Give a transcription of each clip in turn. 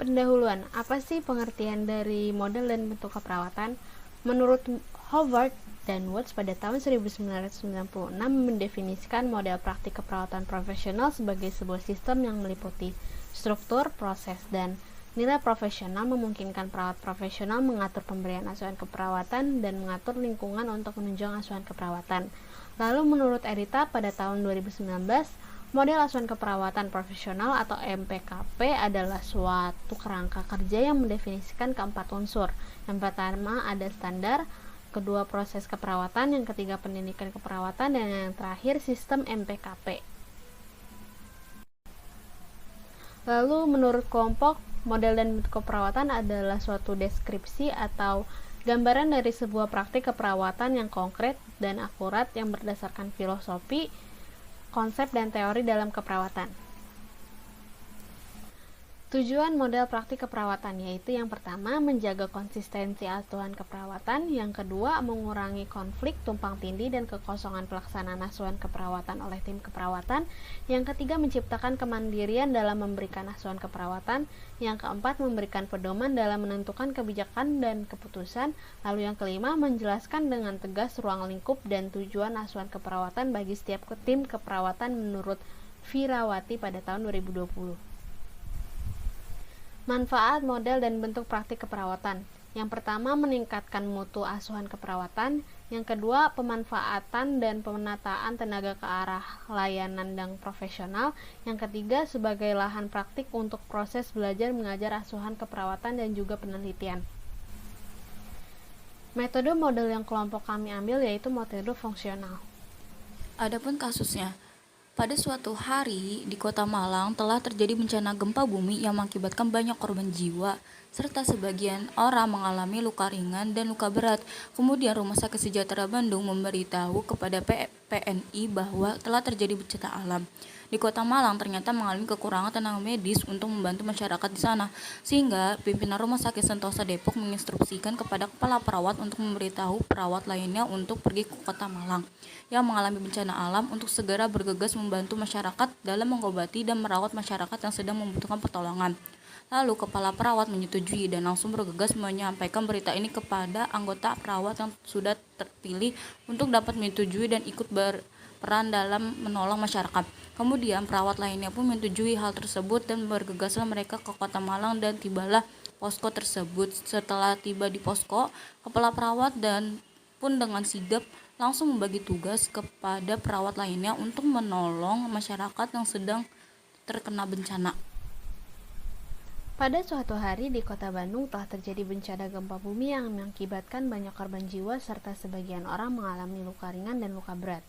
Pendahuluan, apa sih pengertian dari model dan bentuk keperawatan? Menurut Howard dan Watts pada tahun 1996 mendefinisikan model praktik keperawatan profesional sebagai sebuah sistem yang meliputi struktur, proses, dan nilai profesional memungkinkan perawat profesional mengatur pemberian asuhan keperawatan dan mengatur lingkungan untuk menunjang asuhan keperawatan. Lalu menurut Erita pada tahun 2019, model asuhan keperawatan profesional atau MPKP adalah suatu kerangka kerja yang mendefinisikan keempat unsur. Yang pertama ada standar, kedua proses keperawatan, yang ketiga pendidikan keperawatan, dan yang terakhir sistem MPKP. Lalu menurut kelompok, model dan bentuk keperawatan adalah suatu deskripsi atau gambaran dari sebuah praktik keperawatan yang konkret dan akurat yang berdasarkan filosofi, konsep, dan teori dalam keperawatan. Tujuan model praktik keperawatan yaitu yang pertama, menjaga konsistensi asuhan keperawatan, yang kedua, mengurangi konflik, tumpang tindih, dan kekosongan pelaksanaan asuhan keperawatan oleh tim keperawatan, yang ketiga, menciptakan kemandirian dalam memberikan asuhan keperawatan, yang keempat, memberikan pedoman dalam menentukan kebijakan dan keputusan, lalu yang kelima, menjelaskan dengan tegas ruang lingkup dan tujuan asuhan keperawatan bagi setiap tim keperawatan menurut Virawati pada tahun 2020. Manfaat, model, dan bentuk praktik keperawatan. Yang pertama, meningkatkan mutu asuhan keperawatan. Yang kedua, pemanfaatan dan pemenataan tenaga ke arah layanan yang profesional. Yang ketiga, sebagai lahan praktik untuk proses belajar mengajar asuhan keperawatan dan juga penelitian. Metode model yang kelompok kami ambil yaitu metode fungsional. Adapun kasusnya, pada suatu hari di Kota Malang telah terjadi bencana gempa bumi yang mengakibatkan banyak korban jiwa, serta sebagian orang mengalami luka ringan dan luka berat. Kemudian Rumah Sakit Sejahtera Bandung memberitahu kepada PNI bahwa telah terjadi bencana alam. Di Kota Malang ternyata mengalami kekurangan tenaga medis untuk membantu masyarakat di sana, sehingga pimpinan Rumah Sakit Sentosa Depok menginstruksikan kepada kepala perawat untuk memberitahu perawat lainnya untuk pergi ke Kota Malang yang mengalami bencana alam untuk segera bergegas membantu masyarakat dalam mengobati dan merawat masyarakat yang sedang membutuhkan pertolongan. Lalu kepala perawat menyetujui dan langsung bergegas menyampaikan berita ini kepada anggota perawat yang sudah terpilih untuk dapat menyetujui dan ikut berperan dalam menolong masyarakat. Kemudian perawat lainnya pun menyetujui hal tersebut dan bergegaslah mereka ke Kota Malang dan tibalah posko tersebut. Setelah tiba di posko, kepala perawat dan pun dengan sigap langsung membagi tugas kepada perawat lainnya untuk menolong masyarakat yang sedang terkena bencana. Pada suatu hari di Kota Bandung telah terjadi bencana gempa bumi yang mengakibatkan banyak korban jiwa serta sebagian orang mengalami luka ringan dan luka berat.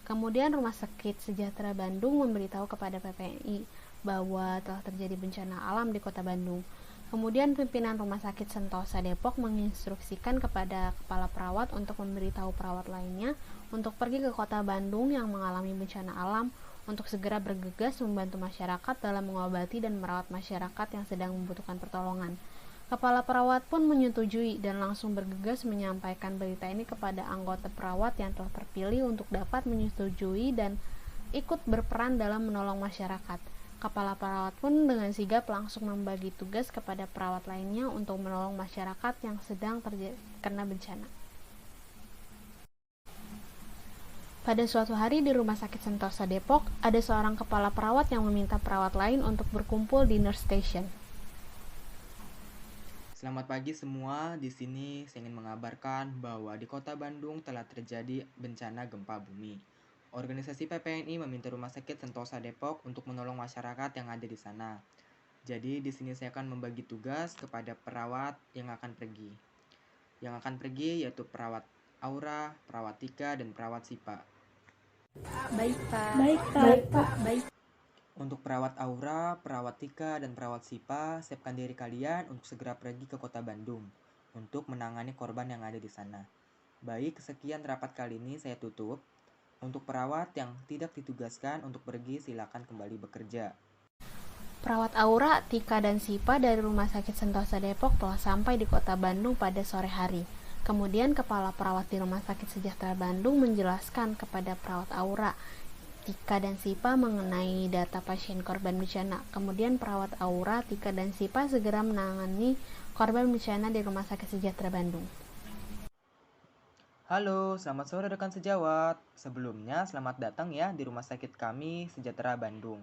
Kemudian Rumah Sakit Sejahtera Bandung memberitahu kepada PPNI bahwa telah terjadi bencana alam di Kota Bandung. Kemudian pimpinan Rumah Sakit Sentosa Depok menginstruksikan kepada kepala perawat untuk memberitahu perawat lainnya untuk pergi ke Kota Bandung yang mengalami bencana alam untuk segera bergegas membantu masyarakat dalam mengobati dan merawat masyarakat yang sedang membutuhkan pertolongan. Kepala perawat pun menyetujui dan langsung bergegas menyampaikan berita ini kepada anggota perawat yang telah terpilih untuk dapat menyetujui dan ikut berperan dalam menolong masyarakat. Kepala perawat pun dengan sigap langsung membagi tugas kepada perawat lainnya untuk menolong masyarakat yang sedang terkena bencana. Pada suatu hari di Rumah Sakit Sentosa Depok, ada seorang kepala perawat yang meminta perawat lain untuk berkumpul di nurse station. Selamat pagi semua, di sini saya ingin mengabarkan bahwa di Kota Bandung telah terjadi bencana gempa bumi. Organisasi PPNI meminta Rumah Sakit Sentosa Depok untuk menolong masyarakat yang ada di sana. Jadi di sini saya akan membagi tugas kepada perawat yang akan pergi. Yang akan pergi yaitu perawat Aura, perawat Tika, dan perawat Sipa. Baik, Pak. Baik. Untuk perawat Aura, perawat Tika, dan perawat Sipa, siapkan diri kalian untuk segera pergi ke Kota Bandung untuk menangani korban yang ada di sana. Baik, sekian rapat kali ini saya tutup. Untuk perawat yang tidak ditugaskan untuk pergi, silakan kembali bekerja. Perawat Aura, Tika, dan Sipa dari Rumah Sakit Sentosa Depok telah sampai di Kota Bandung pada sore hari. Kemudian kepala perawat di Rumah Sakit Sejahtera Bandung menjelaskan kepada perawat Aura Tika dan Sipa mengenai data pasien korban bencana. Kemudian perawat Aura, Tika, dan Sipa segera menangani korban bencana di Rumah Sakit Sejahtera Bandung. Halo, selamat sore rekan sejawat. Sebelumnya, selamat datang ya di rumah sakit kami, Sejahtera Bandung.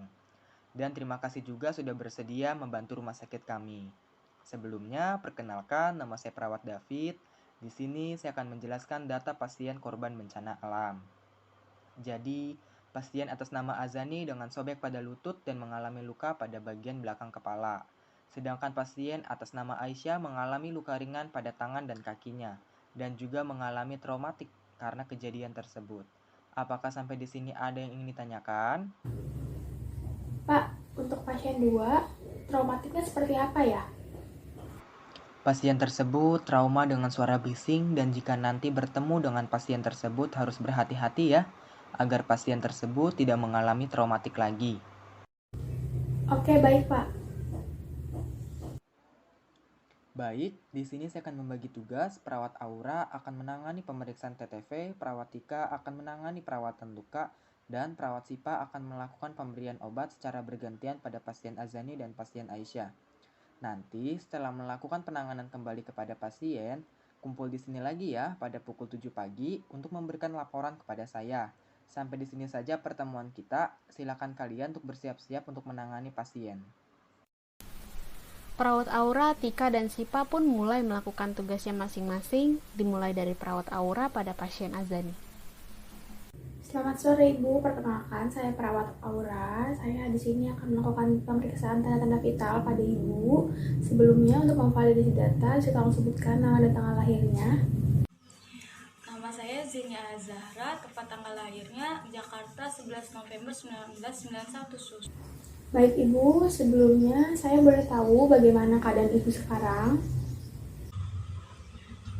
Dan terima kasih juga sudah bersedia membantu rumah sakit kami. Sebelumnya, perkenalkan nama saya Perawat David. Di sini saya akan menjelaskan data pasien korban bencana alam. Jadi, pasien atas nama Azani dengan sobek pada lutut dan mengalami luka pada bagian belakang kepala. Sedangkan pasien atas nama Aisyah mengalami luka ringan pada tangan dan kakinya dan juga mengalami traumatik karena kejadian tersebut. Apakah sampai di sini ada yang ingin ditanyakan? Pak, untuk pasien 2, traumatiknya seperti apa ya? Pasien tersebut trauma dengan suara bising dan jika nanti bertemu dengan pasien tersebut harus berhati-hati ya, agar pasien tersebut tidak mengalami traumatik lagi. Oke, baik Pak. Baik, di sini saya akan membagi tugas. Perawat Aura akan menangani pemeriksaan TTV, perawat Tika akan menangani perawatan luka, dan perawat Sipa akan melakukan pemberian obat secara bergantian pada pasien Azani dan pasien Aisyah. Nanti setelah melakukan penanganan kembali kepada pasien, kumpul di sini lagi ya pada pukul 7 pagi untuk memberikan laporan kepada saya. Sampai di sini saja pertemuan kita. Silakan kalian untuk bersiap-siap untuk menangani pasien. Perawat Aura, Tika, dan Sipa pun mulai melakukan tugasnya masing-masing, dimulai dari perawat Aura pada pasien Azani. Selamat sore Ibu, perkenalkan saya perawat Aura. Saya di sini akan melakukan pemeriksaan tanda-tanda vital pada Ibu. Sebelumnya untuk memvalidasi data, saya tolong sebutkan nama dan tanggal lahirnya. Nama saya Zinia Zahra, tepat tanggal lahirnya Jakarta 11 November 1991 sus. Baik Ibu, sebelumnya saya boleh tahu bagaimana keadaan Ibu sekarang?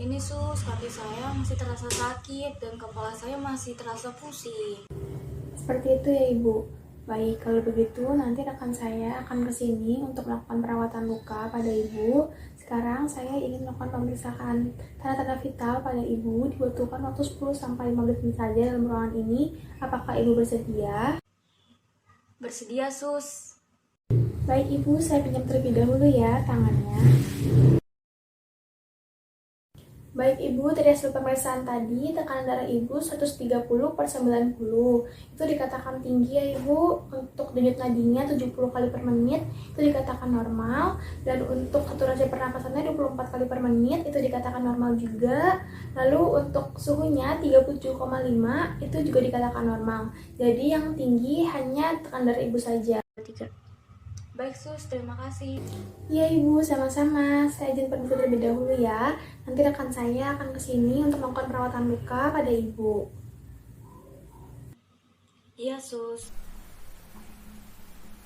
Ini sus, kaki saya masih terasa sakit dan kepala saya masih terasa pusing. Seperti itu ya Ibu. Baik, kalau begitu nanti rekan saya akan kesini untuk melakukan perawatan luka pada Ibu. Sekarang saya ingin melakukan pemeriksaan tanda-tanda vital pada Ibu. Dibutuhkan waktu 10-15 menit saja dalam ruangan ini. Apakah Ibu bersedia? Bersedia sus. Baik Ibu, saya pinjam terlebih dahulu ya tangannya. Baik Ibu, dari hasil pemeriksaan tadi, tekanan darah Ibu 130/90. Itu dikatakan tinggi ya Ibu. Untuk denyut nadinya 70 kali per menit, itu dikatakan normal. Dan untuk saturasi pernapasannya 24 kali per menit, itu dikatakan normal juga. Lalu untuk suhunya 37,5, itu juga dikatakan normal. Jadi yang tinggi hanya tekanan darah Ibu saja. Baik sus, terima kasih. Iya Ibu, sama-sama. Saya izin pergi terlebih dahulu ya. Nanti rekan saya akan kesini untuk melakukan perawatan luka pada Ibu. Iya sus.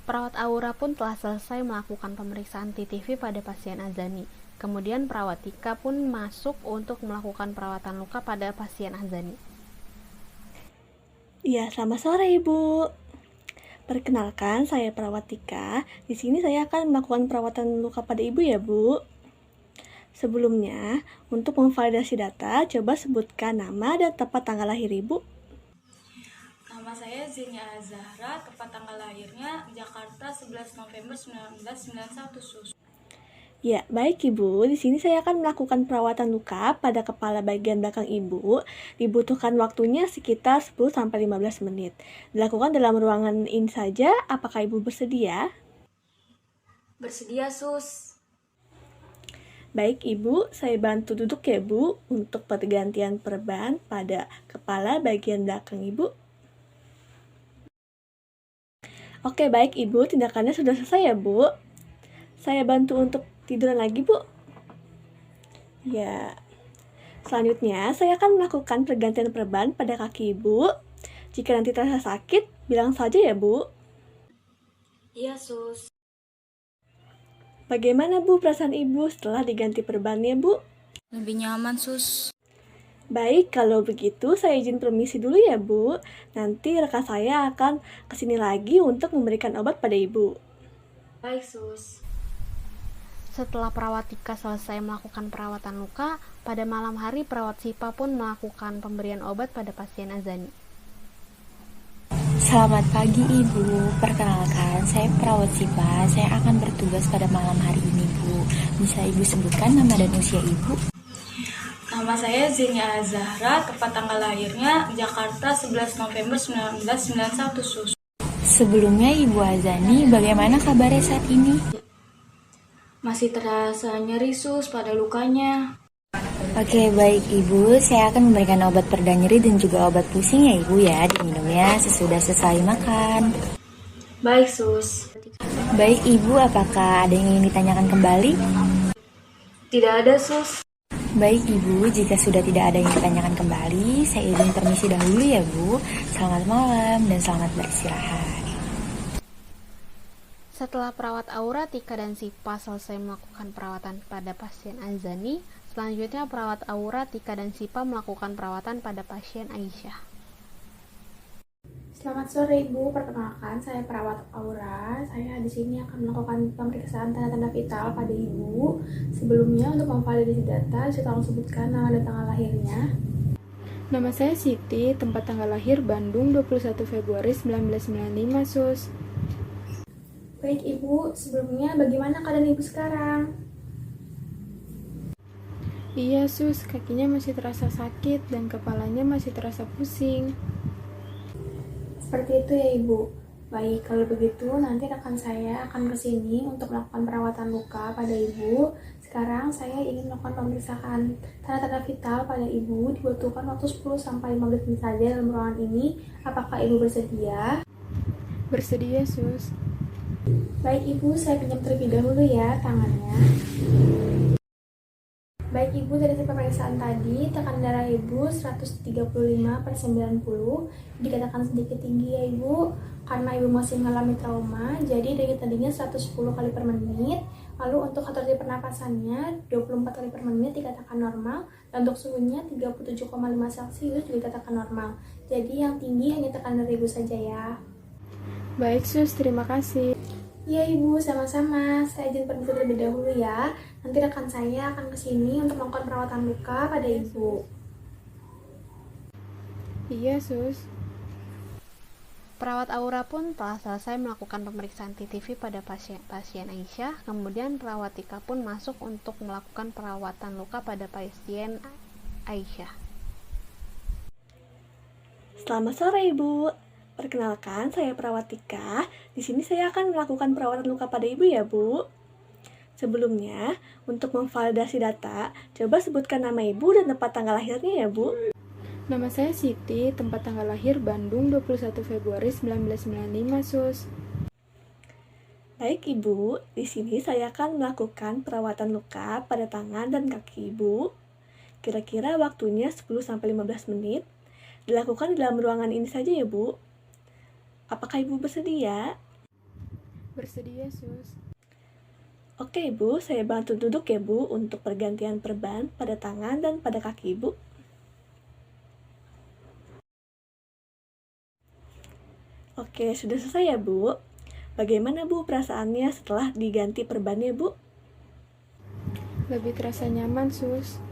Perawat Aura pun telah selesai melakukan pemeriksaan TTV pada pasien Azani. Kemudian perawat Tika pun masuk untuk melakukan perawatan luka pada pasien Azani. Iya, selamat sore Ibu. Perkenalkan, saya perawat Tika. Di sini saya akan melakukan perawatan luka pada Ibu ya, Bu. Sebelumnya, untuk memvalidasi data, coba sebutkan nama dan tepat tanggal lahir Ibu. Nama saya Zinia Zahra, tepat tanggal lahirnya Jakarta 11 November 1991 sus. Ya, baik Ibu. Di sini saya akan melakukan perawatan luka pada kepala bagian belakang Ibu. Dibutuhkan waktunya sekitar 10-15 menit. Dilakukan dalam ruangan ini saja. Apakah Ibu bersedia? Bersedia sus. Baik Ibu, saya bantu duduk ya Bu untuk pergantian perban pada kepala bagian belakang Ibu. Oke, baik Ibu, tindakannya sudah selesai ya Bu. Saya bantu untuk tiduran lagi Bu. Ya. Selanjutnya, saya akan melakukan pergantian perban pada kaki Ibu. Jika nanti terasa sakit, bilang saja ya Bu. Iya sus. Bagaimana Bu perasaan Ibu setelah diganti perbannya Bu? Lebih nyaman sus. Baik, kalau begitu saya izin permisi dulu ya Bu. Nanti rekan saya akan kesini lagi untuk memberikan obat pada Ibu. Baik sus. Setelah perawat Tika selesai melakukan perawatan luka, pada malam hari perawat Sipa pun melakukan pemberian obat pada pasien Azani. Selamat pagi Ibu, perkenalkan saya perawat SIPA, saya akan bertugas pada malam hari ini Bu. Bisa Ibu sebutkan nama dan usia Ibu? Nama saya Zenia Zahra, tepat tanggal lahirnya Jakarta 11 November 1991 Sus. Sebelumnya Ibu Azani, bagaimana kabarnya saat ini? Masih terasa nyeri Sus pada lukanya. Oke, baik Ibu, saya akan memberikan obat pereda nyeri dan juga obat pusing ya Ibu ya, diminumnya sesudah selesai makan. Baik Sus. Baik Ibu, apakah ada yang ingin ditanyakan kembali? Tidak ada Sus. Baik Ibu, jika sudah tidak ada yang ditanyakan kembali, saya izin permisi dahulu ya Bu. Selamat malam dan selamat beristirahat. Setelah perawat Aura, Tika, dan Sipa selesai melakukan perawatan pada pasien Azani, selanjutnya perawat Aura, Tika, dan Sipa melakukan perawatan pada pasien Aisyah. Selamat sore Ibu, perkenalkan saya perawat Aura. Saya di sini akan melakukan pemeriksaan tanda-tanda vital pada Ibu. Sebelumnya untuk memvalidasi data, bisa tolong sebutkan nama dan tanggal lahirnya. Nama saya Siti, tempat tanggal lahir Bandung 21 Februari 1995 Sus. Baik Ibu, sebelumnya bagaimana keadaan Ibu sekarang? Iya Sus, kakinya masih terasa sakit dan kepalanya masih terasa pusing. Seperti itu ya Ibu. Baik, kalau begitu nanti rekan saya akan kesini untuk melakukan perawatan luka pada Ibu. Sekarang saya ingin melakukan pemeriksaan tanda-tanda vital pada Ibu. Dibutuhkan waktu 10-15 menit saja dalam ruangan ini. Apakah Ibu bersedia? Bersedia Sus. Baik Ibu, saya pinjam terlebih dahulu ya tangannya. Baik Ibu, dari hasil pemeriksaan tadi, tekanan darah Ibu 135/90, dikatakan sedikit tinggi ya Ibu, karena Ibu masih mengalami trauma, jadi dari tadinya 110 kali per menit, lalu untuk saturasi pernapasannya 24 kali per menit dikatakan normal, dan untuk suhunya 37,5 Celcius juga dikatakan normal. Jadi yang tinggi hanya tekanan darah Ibu saja ya. Baik Sus, terima kasih. Iya Ibu, sama-sama. Saya izin permisi terlebih dahulu ya. Nanti rekan saya akan kesini untuk melakukan perawatan luka pada Ibu. Iya Sus. Perawat Aura pun telah selesai melakukan pemeriksaan TTV pada pasien Aisyah, kemudian perawat Tika pun masuk untuk melakukan perawatan luka pada pasien Aisyah. Selamat sore Ibu. Perkenalkan, saya perawat Tika. Di sini saya akan melakukan perawatan luka pada Ibu ya, Bu. Sebelumnya, untuk memvalidasi data, coba sebutkan nama Ibu dan tempat tanggal lahirnya ya, Bu. Nama saya Siti, tempat tanggal lahir Bandung 21 Februari 1995 Sus. Baik Ibu, di sini saya akan melakukan perawatan luka pada tangan dan kaki Ibu. Kira-kira waktunya 10-15 menit. Dilakukan di dalam ruangan ini saja ya, Bu. Apakah Ibu bersedia? Bersedia Sus. Oke Ibu, saya bantu duduk ya Bu untuk pergantian perban pada tangan dan pada kaki Ibu. Oke, sudah selesai ya Bu. Bagaimana Bu perasaannya setelah diganti perbannya Bu? Lebih terasa nyaman Sus.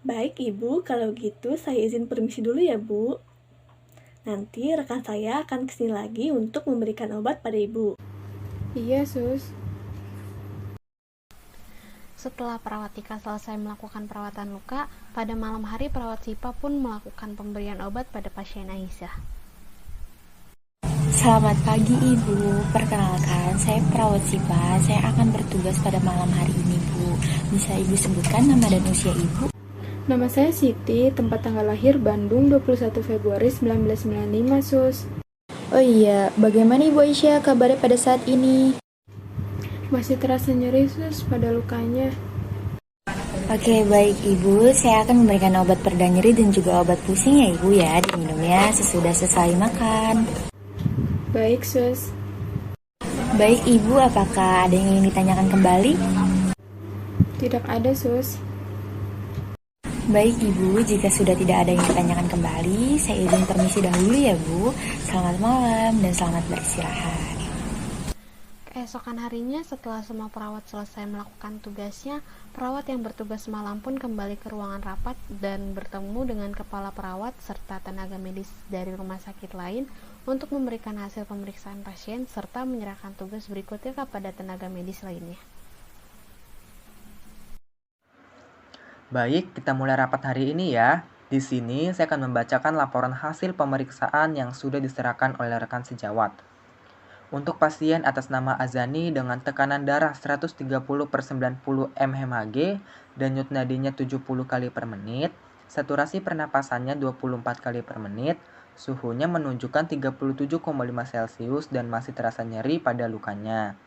Baik Ibu, kalau gitu saya izin permisi dulu ya Bu. Nanti rekan saya akan kesini lagi untuk memberikan obat pada Ibu. Iya Sus. Setelah perawat Tika selesai melakukan perawatan luka, pada malam hari perawat Sipa pun melakukan pemberian obat pada pasien Aisyah. Selamat pagi Ibu, perkenalkan saya perawat SIPA, saya akan bertugas pada malam hari ini Bu. Bisa Ibu sebutkan nama dan usia Ibu? Nama saya Siti, tempat tanggal lahir Bandung 21 Februari 1995 Sus. Oh iya, bagaimana Ibu Aisyah kabarnya pada saat ini? Masih terasa nyeri Sus pada lukanya. Oke, baik Ibu, saya akan memberikan obat pereda nyeri dan juga obat pusing ya Ibu ya, diminumnya sesudah selesai makan. Baik Sus. Baik Ibu, apakah ada yang ingin ditanyakan kembali? Tidak ada Sus. Baik Ibu, jika sudah tidak ada yang ditanyakan kembali, saya izin permisi dahulu ya Bu. Selamat malam dan selamat beristirahat. Oke, Keesokan harinya, setelah semua perawat selesai melakukan tugasnya, perawat yang bertugas malam pun kembali ke ruangan rapat dan bertemu dengan kepala perawat serta tenaga medis dari rumah sakit lain untuk memberikan hasil pemeriksaan pasien serta menyerahkan tugas berikutnya kepada tenaga medis lainnya. Baik, kita mulai rapat hari ini ya. Di sini saya akan membacakan laporan hasil pemeriksaan yang sudah diserahkan oleh rekan sejawat. Untuk pasien atas nama Azani dengan tekanan darah 130/90 mmHg, denyut nadinya 70 kali per menit, saturasi pernapasannya 24 kali per menit, suhunya menunjukkan 37,5 Celcius dan masih terasa nyeri pada lukanya.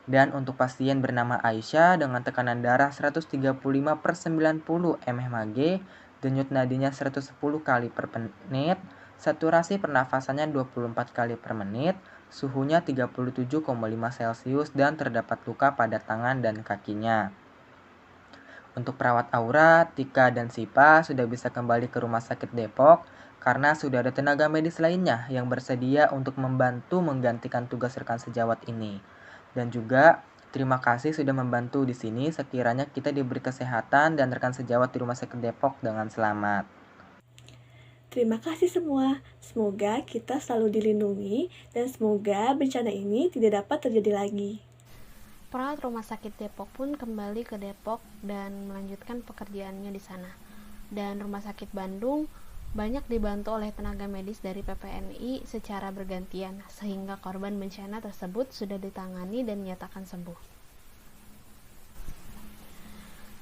Dan untuk pasien bernama Aisyah dengan tekanan darah 135/90 mmHg, denyut nadinya 110 kali per menit, saturasi pernafasannya 24 kali per menit, suhunya 37,5 Celcius dan terdapat luka pada tangan dan kakinya. Untuk perawat Aura, Tika, dan Sipa sudah bisa kembali ke Rumah Sakit Depok karena sudah ada tenaga medis lainnya yang bersedia untuk membantu menggantikan tugas rekan sejawat ini. Dan juga terima kasih sudah membantu di sini, sekiranya kita diberi kesehatan dan rekan sejawat di Rumah Sakit Depok dengan selamat. Terima kasih semua. Semoga kita selalu dilindungi dan semoga bencana ini tidak dapat terjadi lagi. Perawat Rumah Sakit Depok pun kembali ke Depok dan melanjutkan pekerjaannya di sana. Dan Rumah Sakit Bandung banyak dibantu oleh tenaga medis dari PPNI secara bergantian, sehingga korban bencana tersebut sudah ditangani dan dinyatakan sembuh.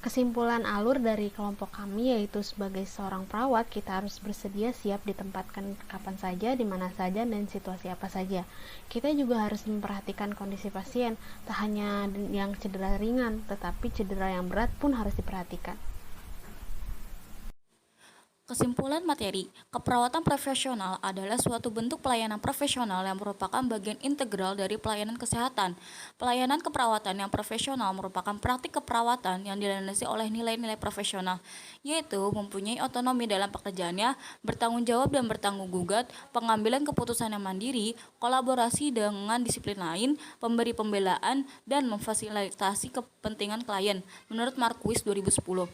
Kesimpulan alur dari kelompok kami yaitu sebagai seorang perawat, kita harus bersedia siap ditempatkan kapan saja, di mana saja, dan situasi apa saja. Kita juga harus memperhatikan kondisi pasien, tak hanya yang cedera ringan, tetapi cedera yang berat pun harus diperhatikan. Kesimpulan materi, keperawatan profesional adalah suatu bentuk pelayanan profesional yang merupakan bagian integral dari pelayanan kesehatan. Pelayanan keperawatan yang profesional merupakan praktik keperawatan yang dilandasi oleh nilai-nilai profesional, yaitu mempunyai otonomi dalam pekerjaannya, bertanggung jawab dan bertanggung gugat, pengambilan keputusan yang mandiri, kolaborasi dengan disiplin lain, pemberi pembelaan, dan memfasilitasi kepentingan klien, menurut Marquis 2010.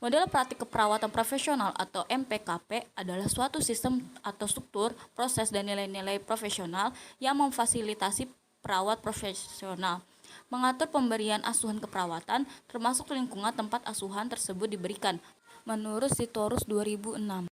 Model praktik keperawatan profesional atau MPKP adalah suatu sistem atau struktur, proses, dan nilai-nilai profesional yang memfasilitasi perawat profesional, mengatur pemberian asuhan keperawatan, termasuk lingkungan tempat asuhan tersebut diberikan, menurut Sitorus 2006.